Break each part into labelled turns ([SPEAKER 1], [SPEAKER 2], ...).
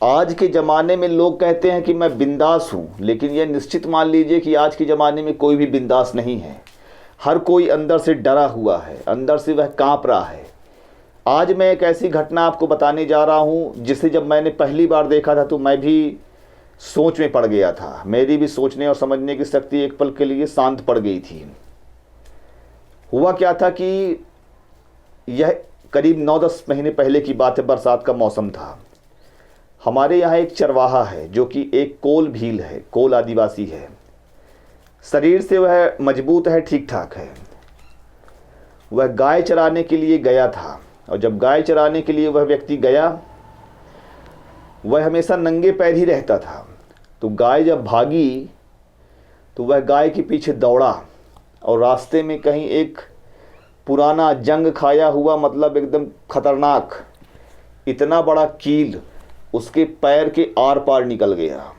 [SPEAKER 1] आज के ज़माने में लोग कहते हैं कि मैं बिंदास हूँ, लेकिन यह निश्चित मान लीजिए कि आज के ज़माने में कोई भी बिंदास नहीं है। हर कोई अंदर से डरा हुआ है, अंदर से वह काँप रहा है। आज मैं एक ऐसी घटना आपको बताने जा रहा हूँ जिसे जब मैंने पहली बार देखा था तो मैं भी सोच में पड़ गया था। मेरी भी सोचने और समझने की शक्ति एक पल के लिए शांत पड़ गई थी। हुआ क्या था कि यह करीब 9-10 महीने पहले की बात है। बरसात का मौसम था। हमारे यहाँ एक चरवाहा है जो कि एक कोल भील है, कोल आदिवासी है। शरीर से वह मजबूत है, ठीक ठाक है। वह गाय चराने के लिए गया था, और जब गाय चराने के लिए वह व्यक्ति गया, वह हमेशा नंगे पैर ही रहता था। तो गाय जब भागी तो वह गाय के पीछे दौड़ा, और रास्ते में कहीं एक पुराना जंग खाया हुआ, मतलब एकदम खतरनाक, इतना बड़ा कील उसके पैर के आर पार निकल गया।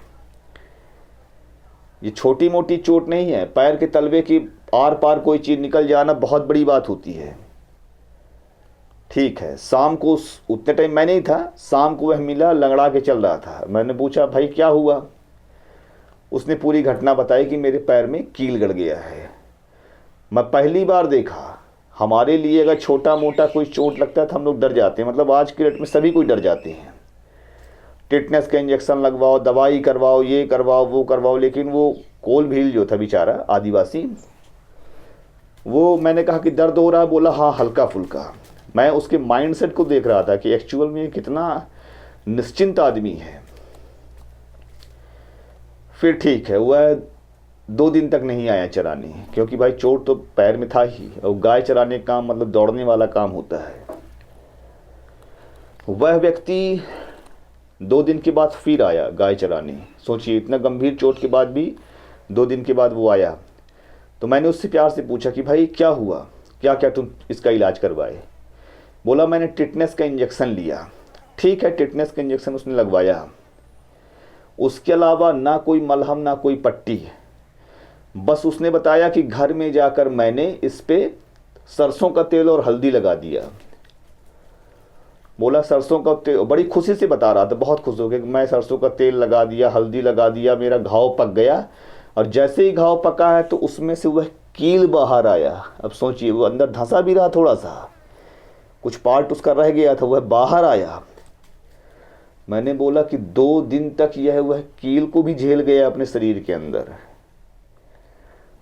[SPEAKER 1] ये छोटी मोटी चोट नहीं है, पैर के तलवे की आर पार कोई चीज़ निकल जाना बहुत बड़ी बात होती है। ठीक है, शाम को उतने टाइम मैं नहीं था, शाम को वह मिला, लंगड़ा के चल रहा था। मैंने पूछा भाई क्या हुआ? उसने पूरी घटना बताई कि मेरे पैर में कील गड़ गया है। मैं पहली बार देखा। हमारे लिए अगर छोटा मोटा कोई चोट लगता है तो हम लोग डर जाते हैं, मतलब आज के डेट में सभी कोई डर जाते हैं। टिटनेस का इंजेक्शन लगवाओ, दवाई करवाओ, ये करवाओ, वो करवाओ। लेकिन वो कोल भील जो था बेचारा आदिवासी, वो, मैंने कहा कि दर्द हो रहा है, बोला हाँ हल्का फुल्का। मैं उसके माइंडसेट को देख रहा था कि एक्चुअल में कितना निश्चिंत आदमी है। फिर ठीक है, वह 2 दिन तक नहीं आया चराने, क्योंकि भाई चोट तो पैर में था ही, और गाय चराने का काम मतलब दौड़ने वाला काम होता है। वह व्यक्ति 2 दिन के बाद फिर आया गाय चराने। सोचिए, इतना गंभीर चोट के बाद भी 2 दिन के बाद वो आया। तो मैंने उससे प्यार से पूछा कि भाई क्या हुआ, क्या क्या तुम इसका इलाज करवाए? बोला मैंने टिटनेस का इंजेक्शन लिया। ठीक है, टिटनेस का इंजेक्शन उसने लगवाया। उसके अलावा ना कोई मलहम ना कोई पट्टी, बस उसने बताया कि घर में जाकर मैंने इस पे सरसों का तेल और हल्दी लगा दिया। बोला सरसों का तेल, बड़ी खुशी से बता रहा था, बहुत खुश हो गया कि मैं सरसों का तेल लगा दिया, हल्दी लगा दिया, मेरा घाव पक गया। और जैसे ही घाव पका है तो उसमें से वह कील बाहर आया। अब सोचिए, वो अंदर धंसा भी रहा, थोड़ा सा कुछ पार्ट उसका रह गया था, वह बाहर आया। मैंने बोला कि 2 दिन तक यह वह कील को भी झेल गया अपने शरीर के अंदर।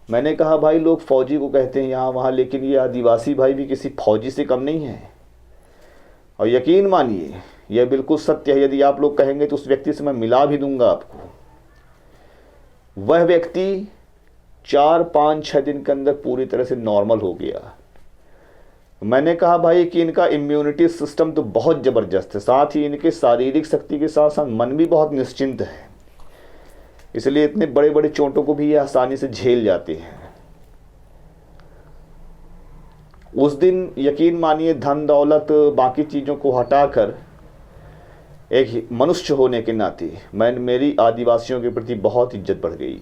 [SPEAKER 1] मैंने कहा भाई लोग फौजी को कहते हैं यहाँ वहाँ, लेकिन ये आदिवासी भाई भी किसी फौजी से कम नहीं है। और यकीन मानिए यह बिल्कुल सत्य है, यदि आप लोग कहेंगे तो उस व्यक्ति से मैं मिला भी दूंगा आपको। वह व्यक्ति 4-5-6 दिन के अंदर पूरी तरह से नॉर्मल हो गया। मैंने कहा भाई कि इनका इम्यूनिटी सिस्टम तो बहुत ज़बरदस्त है, साथ ही इनके शारीरिक शक्ति के साथ साथ मन भी बहुत निश्चिंत है, इसलिए इतने बड़े बड़े चोटों को भी ये आसानी से झेल जाते हैं। उस दिन यकीन मानिए, धन दौलत बाकी चीज़ों को हटाकर एक मनुष्य होने के नाते मेरी आदिवासियों के प्रति बहुत इज्जत बढ़ गई।